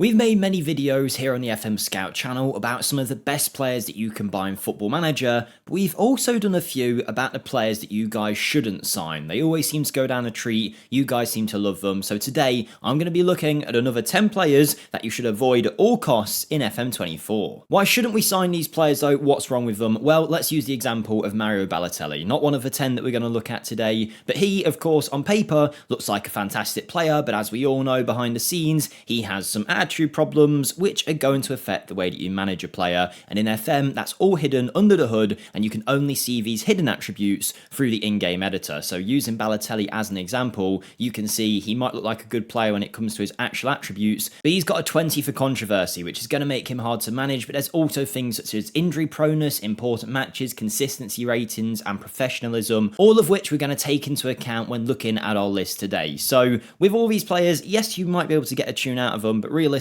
We've made many videos here on the FM Scout channel about some of the best players that you can buy in Football Manager, but we've also done a few about the players that you guys shouldn't sign. They always seem to go down a treat, you guys seem to love them, so today I'm going to be looking at another 10 players that you should avoid at all costs in FM24. Why shouldn't we sign these players though? What's wrong with them? Well, let's use the example of Mario Balotelli, not one of the 10 that we're going to look at today, but he, of course, on paper, looks like a fantastic player, but as we all know behind the scenes, he has some attitude problems which are going to affect the way that you manage a player, and in FM that's all hidden under the hood and you can only see these hidden attributes through the in-game editor. So using Balotelli as an example, you can see he might look like a good player when it comes to his actual attributes, but he's got a 20 for controversy, which is going to make him hard to manage. But there's also things such as injury proneness, important matches, consistency ratings and professionalism, all of which we're going to take into account when looking at our list today. So with all these players, yes, you might be able to get a tune out of them, but realistically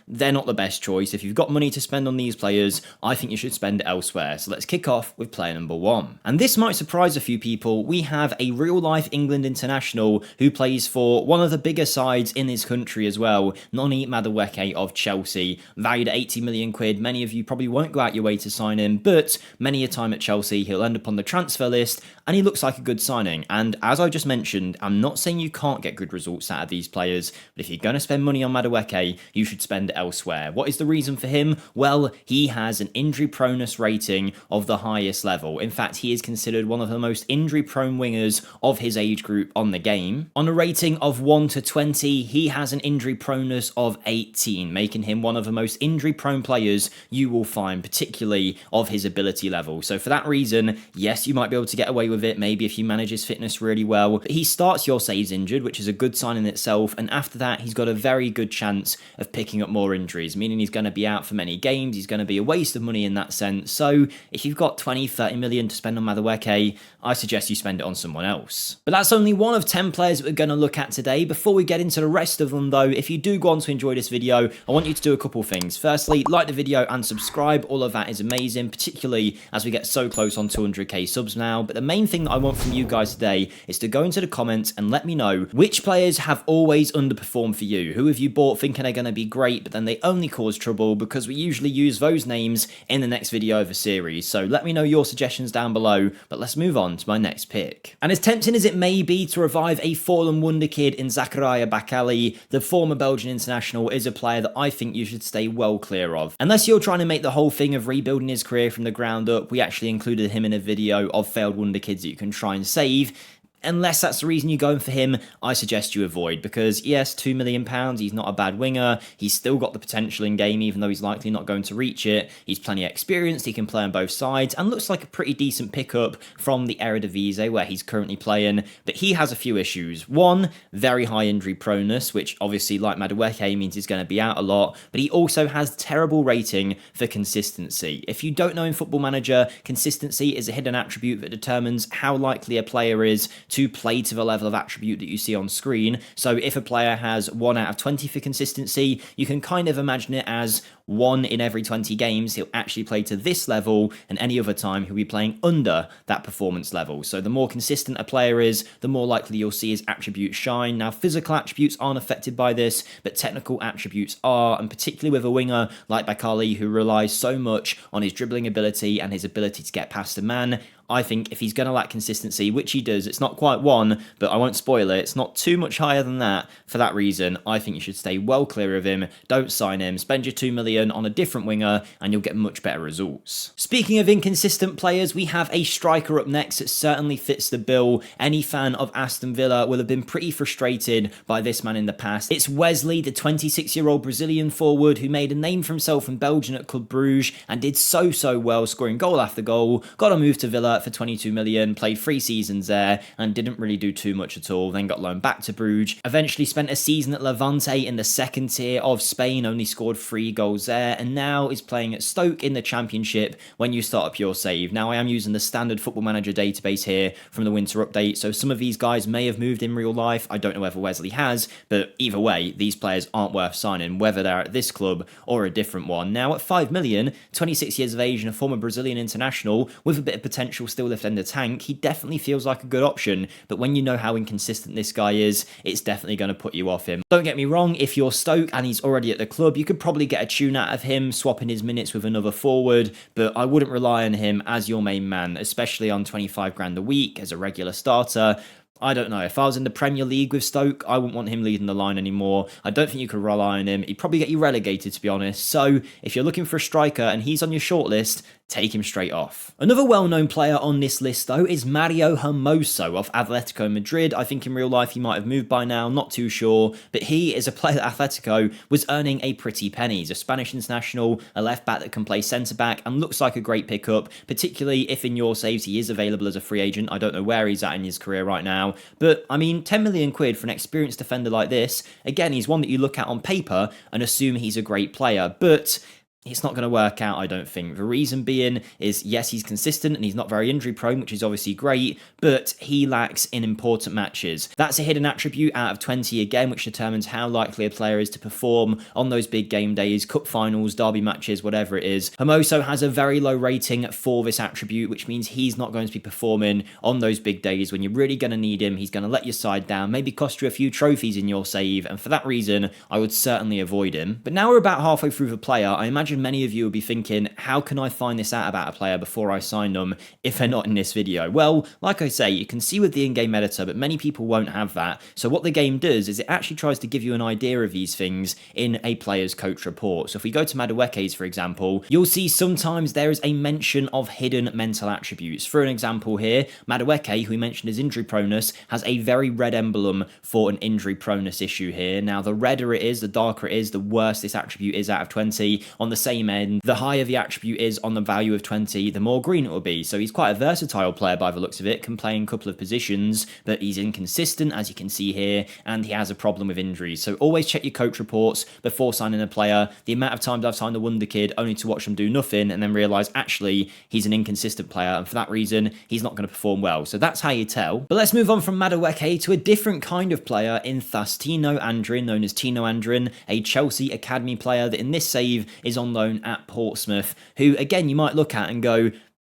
they're not the best choice. If you've got money to spend on these players, I think you should spend it elsewhere. So let's kick off with player number 1. And this might surprise a few people. We have a real-life England international who plays for one of the bigger sides in his country as well, Noni Madueke of Chelsea, valued at 80 million quid. Many of you probably won't go out your way to sign him, but many a time at Chelsea he'll end up on the transfer list and he looks like a good signing. And as I just mentioned, I'm not saying you can't get good results out of these players, but if you're going to spend money on Madueke, you should spend it elsewhere. What is the reason for him? Well, he has an injury proneness rating of the highest level. In fact, he is considered one of the most injury prone wingers of his age group on the game. On a rating of 1 to 20, he has an injury proneness of 18, making him one of the most injury prone players you will find, particularly of his ability level. So for that reason, yes, you might be able to get away with it, maybe if you manage his fitness really well, but he starts your saves injured, which is a good sign in itself, and after that, he's got a very good chance of picking up more injuries, meaning he's going to be out for many games, he's going to be a waste of money in that sense. So if you've got 20-30 million to spend on Madueke, I suggest you spend it on someone else. But that's only one of 10 players that we're going to look at today. Before we get into the rest of them though, if you do go on to enjoy this video, I want you to do a couple things. Firstly, like the video and subscribe. All of that is amazing, particularly as we get so close on 200k subs now. But the main thing that I want from you guys today is to go into the comments and let me know which players have always underperformed for you. Who have you bought thinking they're going to be great, but then they only cause trouble, because we usually use those names in the next video of the series. So let me know your suggestions down below, but let's move on to my next pick. And as tempting as it may be to revive a fallen wonderkid in Zakaria Bakkali, the former Belgian international is a player that I think you should stay well clear of. Unless you're trying to make the whole thing of rebuilding his career from the ground up, we actually included him in a video of failed wonderkids that you can try and save. Unless that's the reason you're going for him, I suggest you avoid, because yes, £2 million, he's not a bad winger, he's still got the potential in game even though he's likely not going to reach it, he's plenty experienced, he can play on both sides, and looks like a pretty decent pickup from the Eredivisie where he's currently playing, but he has a few issues. One, very high injury proneness, which obviously like Madueke means he's going to be out a lot, but he also has terrible rating for consistency. If you don't know in Football Manager, consistency is a hidden attribute that determines how likely a player is to play to the level of attribute that you see on screen. So if a player has 1 out of 20 for consistency, you can kind of imagine it as 1 in every 20 games he'll actually play to this level, and any other time he'll be playing under that performance level. So the more consistent a player is, the more likely you'll see his attributes shine. Now, physical attributes aren't affected by this, but technical attributes are, and particularly with a winger like Bakkali, who relies so much on his dribbling ability and his ability to get past a man, I think if he's going to lack consistency, which he does, it's not quite 1, but I won't spoil it, it's not too much higher than that. For that reason, I think you should stay well clear of him, don't sign him, spend your 2 million on a different winger, and you'll get much better results. Speaking of inconsistent players, we have a striker up next that certainly fits the bill. Any fan of Aston Villa will have been pretty frustrated by this man in the past. It's Wesley, the 26-year-old Brazilian forward who made a name for himself in Belgium at Club Bruges and did so well, scoring goal after goal, got a move to Villa for 22 million, played 3 seasons there and didn't really do too much at all, then got loaned back to Bruges, eventually spent a season at Levante in the second tier of Spain, only scored 3 goals there, and now is playing at Stoke in the Championship when you start up your save. Now, I am using the standard Football Manager database here from the winter update, so some of these guys may have moved in real life. I don't know whether Wesley has, but either way, these players aren't worth signing, whether they're at this club or a different one. Now, at 5 million, 26 years of age and a former Brazilian international with a bit of potential still left in the tank, he definitely feels like a good option, but when you know how inconsistent this guy is, it's definitely going to put you off him. Don't get me wrong, if you're Stoke and he's already at the club, you could probably get a tune out of him, swapping his minutes with another forward, but I wouldn't rely on him as your main man, especially on 25 grand a week as a regular starter. I don't know, if I was in the Premier League with Stoke, I wouldn't want him leading the line anymore. I don't think you could rely on him. He'd probably get you relegated, to be honest. So, if you're looking for a striker and he's on your shortlist, take him straight off. Another well-known player on this list, though, is Mario Hermoso of Atletico Madrid. I think in real life he might have moved by now, not too sure, but he is a player that Atletico was earning a pretty penny. He's a Spanish international, a left-back that can play centre-back, and looks like a great pickup, particularly if in your saves he is available as a free agent. I don't know where he's at in his career right now, but I mean, 10 million quid for an experienced defender like this, again, he's one that you look at on paper and assume he's a great player, but it's not going to work out, I don't think. The reason being is, yes, he's consistent and he's not very injury prone, which is obviously great, but he lacks in important matches. That's a hidden attribute out of 20 again, which determines how likely a player is to perform on those big game days, cup finals, derby matches, whatever it is. Hermoso has a very low rating for this attribute, which means he's not going to be performing on those big days when you're really going to need him. He's going to let your side down, maybe cost you a few trophies in your save, and for that reason, I would certainly avoid him. But now we're about halfway through the player, I imagine many of you will be thinking, how can I find this out about a player before I sign them if they're not in this video? Well, like I say, you can see with the in-game editor, but many people won't have that. So what the game does is it actually tries to give you an idea of these things in a player's coach report. So if we go to Madueke's, for example, you'll see sometimes there is a mention of hidden mental attributes. For an example here, Madueke, who we mentioned his injury proneness, has a very red emblem for an injury proneness issue here. Now, the redder it is, the darker it is, the worse this attribute is out of 20. On the same end, the higher the attribute is on the value of 20, the more green it will be. So he's quite a versatile player by the looks of it, can play in a couple of positions, but he's inconsistent, as you can see here, and he has a problem with injuries. So always check your coach reports before signing a player. The amount of times I've signed a Wonderkid only to watch him do nothing and then realise actually he's an inconsistent player, and for that reason he's not going to perform well. So that's how you tell. But let's move on from Madueke to a different kind of player in thus Tino Anjorin, known as Tino Anjorin, a Chelsea academy player that in this save is on loan at Portsmouth, who again you might look at and go,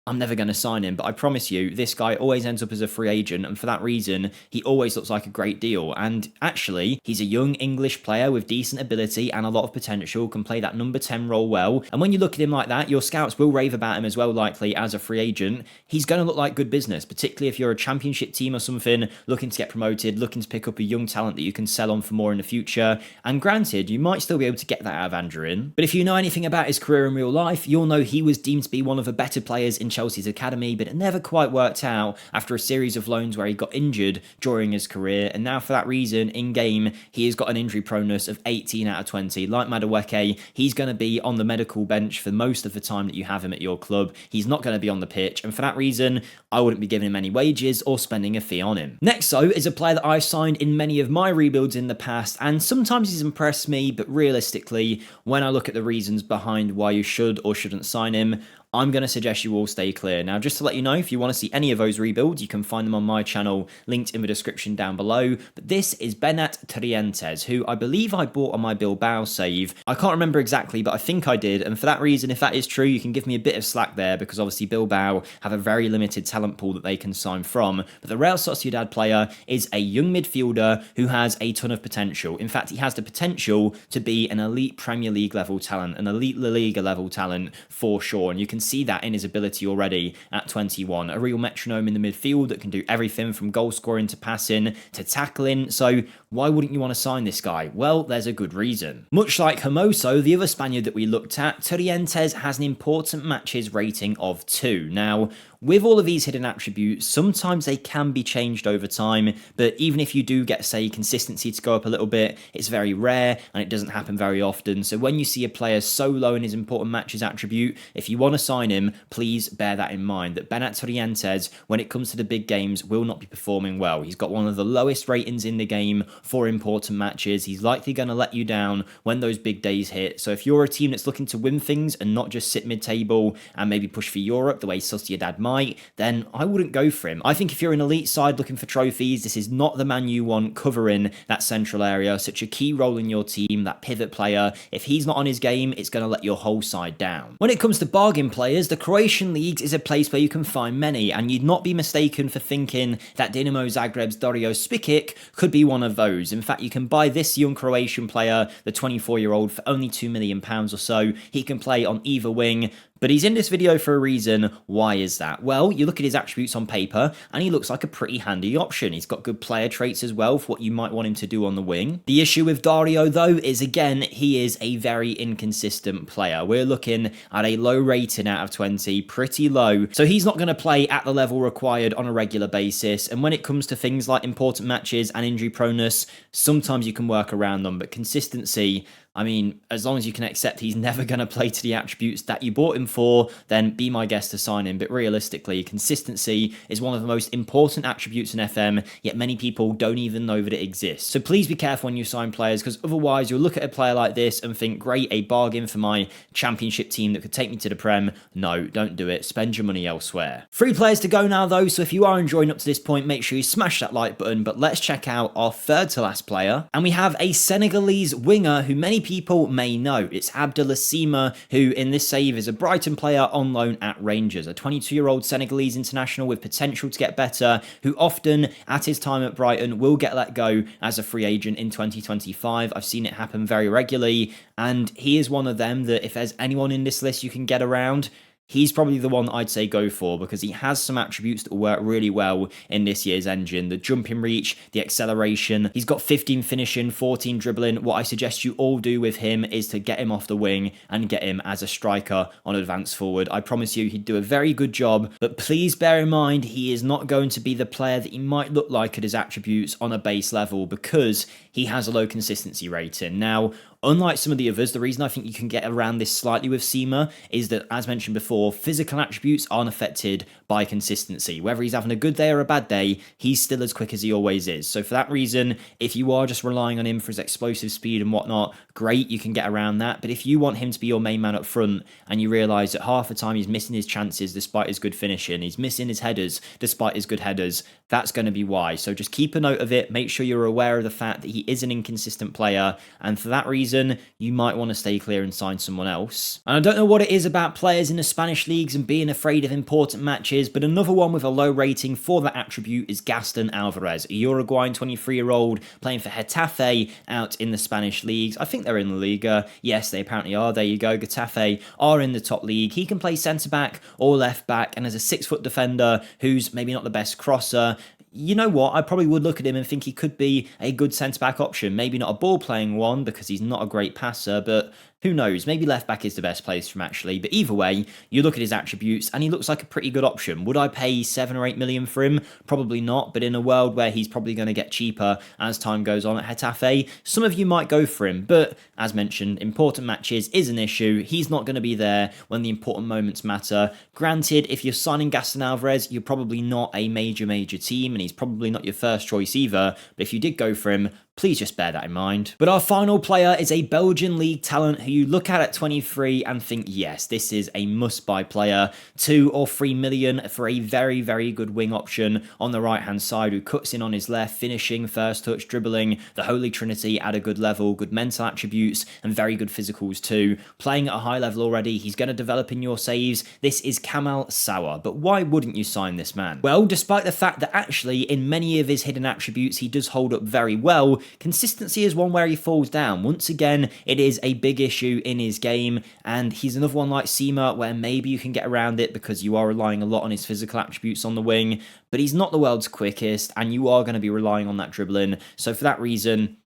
I'm never going to sign him, but I promise you, this guy always ends up as a free agent, and for that reason, he always looks like a great deal. And actually, he's a young English player with decent ability and a lot of potential, can play that number 10 role well. And when you look at him like that, your scouts will rave about him as well, likely, as a free agent. He's going to look like good business, particularly if you're a championship team or something, looking to get promoted, looking to pick up a young talent that you can sell on for more in the future. And granted, you might still be able to get that out of Anjorin, but if you know anything about his career in real life, you'll know he was deemed to be one of the better players in Chelsea's academy, but it never quite worked out after a series of loans where he got injured during his career, and now for that reason, in-game, he has got an injury proneness of 18 out of 20. Like Madueke, he's going to be on the medical bench for most of the time that you have him at your club. He's not going to be on the pitch, and for that reason, I wouldn't be giving him any wages or spending a fee on him. Next, though, is a player that I've signed in many of my rebuilds in the past, and sometimes he's impressed me, but realistically, when I look at the reasons behind why you should or shouldn't sign him, I'm going to suggest you all stay clear. Now, just to let you know, if you want to see any of those rebuilds, you can find them on my channel, linked in the description down below. But this is Benat Turrientes, who I believe I bought on my Bilbao save. I can't remember exactly, but I think I did. And for that reason, if that is true, you can give me a bit of slack there, because obviously Bilbao have a very limited talent pool that they can sign from. But the Real Sociedad player is a young midfielder who has a ton of potential. In fact, he has the potential to be an elite Premier League level talent, an elite La Liga level talent for sure. And you can see that in his ability already at 21. A real metronome in the midfield that can do everything from goal scoring to passing to tackling. So why wouldn't you want to sign this guy? Well, there's a good reason. Much like Hermoso, the other Spaniard that we looked at, Turrientes has an important matches rating of 2. Now, with all of these hidden attributes, sometimes they can be changed over time, but even if you do get, say, consistency to go up a little bit, it's very rare and it doesn't happen very often. So when you see a player so low in his important matches attribute, if you want to sign him, please bear that in mind, that Benat Turrientes, when it comes to the big games, will not be performing well. He's got one of the lowest ratings in the game for important matches. He's likely going to let you down when those big days hit. So if you're a team that's looking to win things and not just sit mid-table and maybe push for Europe the way Sociedad might, then I wouldn't go for him. I think if you're an elite side looking for trophies, this is not the man you want covering that central area, such a key role in your team, that pivot player. If he's not on his game, it's going to let your whole side down. When it comes to bargain players, the Croatian leagues is a place where you can find many, and you'd not be mistaken for thinking that Dinamo Zagreb's Dario Spikic could be one of those. In fact, you can buy this young Croatian player, the 24-year-old, for only £2 million or so. He can play on either wing, but he's in this video for a reason. Why is that? Well, you look at his attributes on paper, and he looks like a pretty handy option. He's got good player traits as well for what you might want him to do on the wing. The issue with Dario, though, is again, he is a very inconsistent player. We're looking at a low rating out of 20, pretty low. So he's not going to play at the level required on a regular basis. And when it comes to things like important matches and injury proneness, sometimes you can work around them, but consistency, I mean, as long as you can accept he's never going to play to the attributes that you bought him for, then be my guest to sign him. But realistically, consistency is one of the most important attributes in FM, yet many people don't even know that it exists. So please be careful when you sign players, because otherwise you'll look at a player like this and think, great, a bargain for my championship team that could take me to the Prem. No, don't do it. Spend your money elsewhere. 3 players to go now, though, so if you are enjoying up to this point, make sure you smash that like button. But let's check out our third to last player. And we have a Senegalese winger who many people may know. It's Abdallah Sima, who in this save is a Brighton player on loan at Rangers, a 22-year-old Senegalese international with potential to get better, who often at his time at Brighton will get let go as a free agent in 2025. I've seen it happen very regularly, and he is one of them that if there's anyone in this list you can get around, he's probably the one I'd say go for, because he has some attributes that work really well in this year's engine. The jumping reach, the acceleration. He's got 15 finishing, 14 dribbling. What I suggest you all do with him is to get him off the wing and get him as a striker on advance forward. I promise you he'd do a very good job, but please bear in mind he is not going to be the player that he might look like at his attributes on a base level, because he has a low consistency rating. Now, unlike some of the others, the reason I think you can get around this slightly with Sima is that, as mentioned before, physical attributes aren't affected by consistency. Whether he's having a good day or a bad day, he's still as quick as he always is. So for that reason, if you are just relying on him for his explosive speed and whatnot, great, you can get around that. But if you want him to be your main man up front and you realise that half the time he's missing his chances despite his good finishing, he's missing his headers despite his good headers, that's going to be why. So just keep a note of it. Make sure you're aware of the fact that he is an inconsistent player, and for that reason, you might want to stay clear and sign someone else. And I don't know what it is about players in the Spanish leagues and being afraid of important matches, but another one with a low rating for that attribute is Gaston Alvarez, a Uruguayan 23-year-old playing for Getafe out in the Spanish leagues. I think they're in La Liga. Yes, they apparently are. There you go. Getafe are in the top league. He can play centre-back or left-back, and as a 6-foot defender who's maybe not the best crosser, you know what, I probably would look at him and think he could be a good centre-back option. Maybe not a ball-playing one because he's not a great passer, but who knows, maybe left-back is the best place for him actually. But either way, you look at his attributes and he looks like a pretty good option. Would I pay 7 or 8 million for him? Probably not, but in a world where he's probably going to get cheaper as time goes on at Getafe, some of you might go for him. But as mentioned, important matches is an issue. He's not going to be there when the important moments matter. Granted, if you're signing Gaston Alvarez, you're probably not a major team, and he's probably not your first choice either. But if you did go for him, please just bear that in mind. But our final player is a Belgian league talent who you look at 23 and think, yes, this is a must-buy player. 2 or 3 million for a very, very good wing option on the right-hand side who cuts in on his left, finishing, first touch, dribbling, the holy trinity at a good level, good mental attributes, and very good physicals too. Playing at a high level already, he's going to develop in your saves. This is Kamal Sowah. But why wouldn't you sign this man? Well, despite the fact that actually in many of his hidden attributes he does hold up very well, consistency is one where he falls down. Once again, it is a big issue in his game, and he's another one like Sima where maybe you can get around it because you are relying a lot on his physical attributes on the wing, but he's not the world's quickest and you are going to be relying on that dribbling. So for that reason,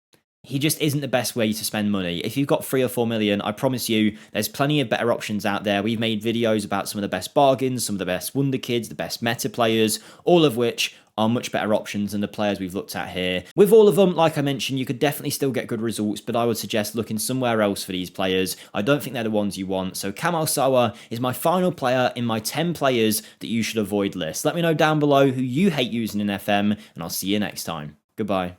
he just isn't the best way to spend money. If you've got 3 or 4 million, I promise you there's plenty of better options out there. We've made videos about some of the best bargains, some of the best Wonderkids, the best meta players, all of which are much better options than the players we've looked at here. With all of them, like I mentioned, you could definitely still get good results, but I would suggest looking somewhere else for these players. I don't think they're the ones you want. So Kamal Sowah is my final player in my 10 players that you should avoid list. Let me know down below who you hate using in FM, and I'll see you next time. Goodbye.